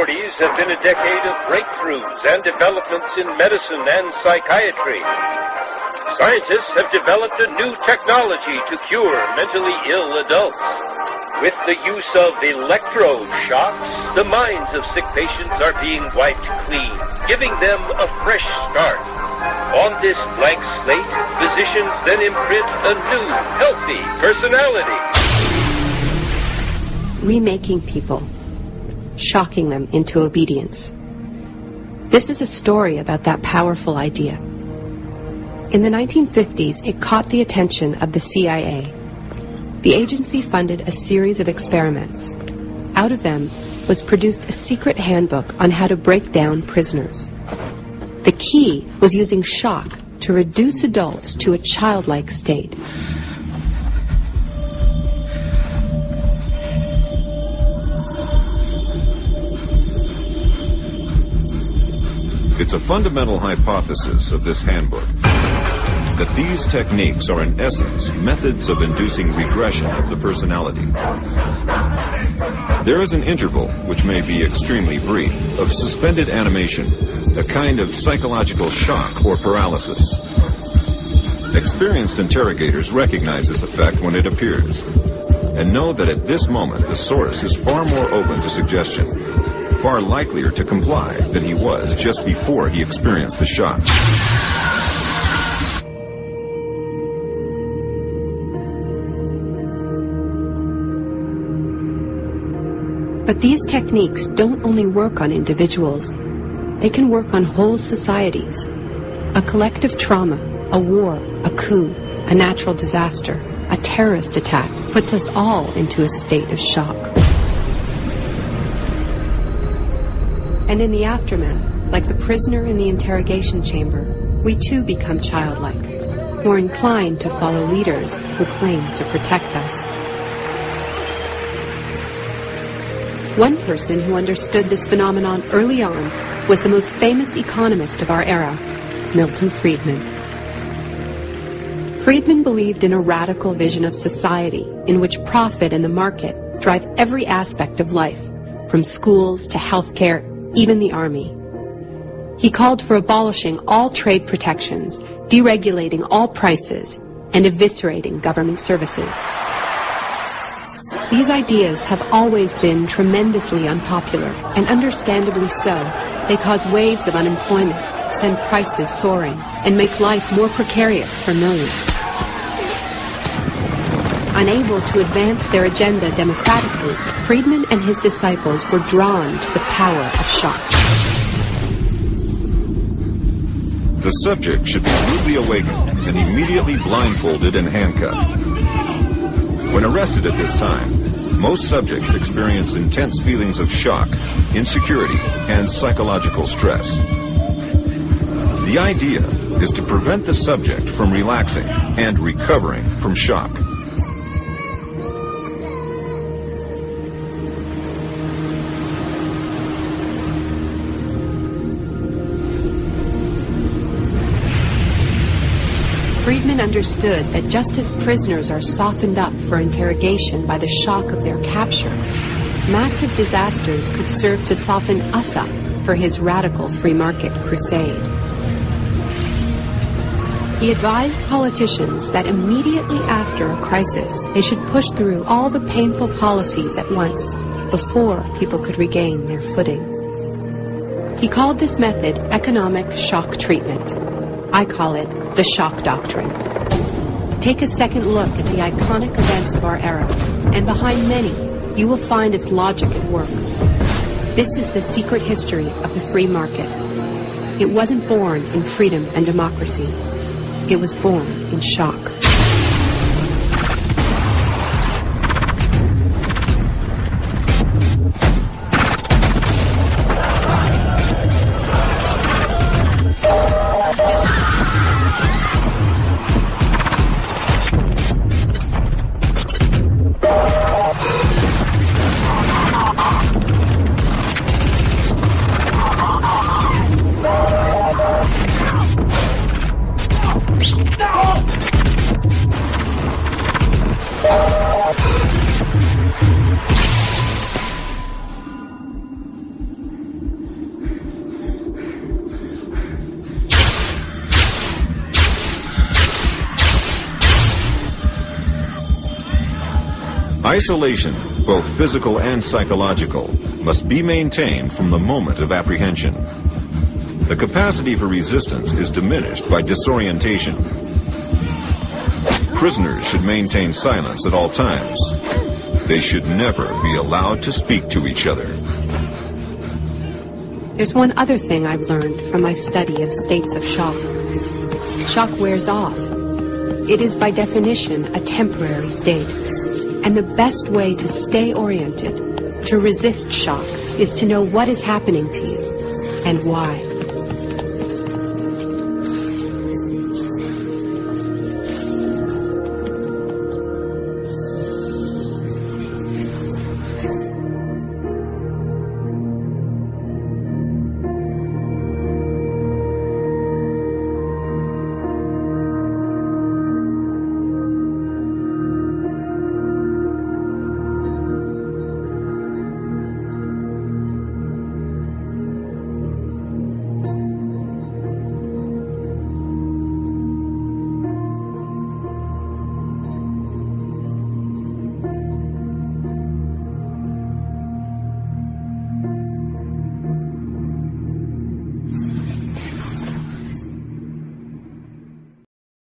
1940s have been a decade of breakthroughs and developments in medicine and psychiatry. Scientists have developed a new technology to cure mentally ill adults. With the use of electroshocks, the minds of sick patients are being wiped clean, giving them a fresh start. On this blank slate, physicians then imprint a new, healthy personality. Remaking people, shocking them into obedience. This is a story about that powerful idea. In the 1950s, it caught the attention of the CIA. The agency funded a series of experiments. Out of them was produced a secret handbook on how to break down prisoners. The key was using shock to reduce adults to a childlike state. It's a fundamental hypothesis of this handbook that these techniques are in essence methods of inducing regression of the personality. There is an interval, which may be extremely brief, of suspended animation, a kind of psychological shock or paralysis. Experienced interrogators recognize this effect when it appears, and know that at this moment the source is far more open to suggestion, far likelier to comply than he was just before he experienced the shock. But these techniques don't only work on individuals. They can work on whole societies. A collective trauma, a war, a coup, a natural disaster, a terrorist attack puts us all into a state of shock. And in the aftermath, like the prisoner in the interrogation chamber, we too become childlike, more inclined to follow leaders who claim to protect us. One person who understood this phenomenon early on was the most famous economist of our era, Milton Friedman. Friedman believed in a radical vision of society in which profit and the market drive every aspect of life, from schools to healthcare, even the army. He called for abolishing all trade protections, deregulating all prices, and eviscerating government services. These ideas have always been tremendously unpopular, and understandably so. They cause waves of unemployment, send prices soaring, and make life more precarious for millions. Unable to advance their agenda democratically, Friedman and his disciples were drawn to the power of shock. The subject should be rudely awakened and immediately blindfolded and handcuffed. When arrested at this time, most subjects experience intense feelings of shock, insecurity, and psychological stress. The idea is to prevent the subject from relaxing and recovering from shock. Friedman understood that just as prisoners are softened up for interrogation by the shock of their capture, massive disasters could serve to soften us up for his radical free market crusade. He advised politicians that immediately after a crisis, they should push through all the painful policies at once before people could regain their footing. He called this method economic shock treatment. I call it the shock doctrine. Take a second look at the iconic events of our era, and behind many, you will find its logic at work. This is the secret history of the free market. It wasn't born in freedom and democracy. It was born in shock. Isolation, both physical and psychological, must be maintained from the moment of apprehension. The capacity for resistance is diminished by disorientation. Prisoners should maintain silence at all times. They should never be allowed to speak to each other. There's one other thing I've learned from my study of states of shock. Shock wears off. It is by definition a temporary state. And the best way to stay oriented, to resist shock, is to know what is happening to you and why.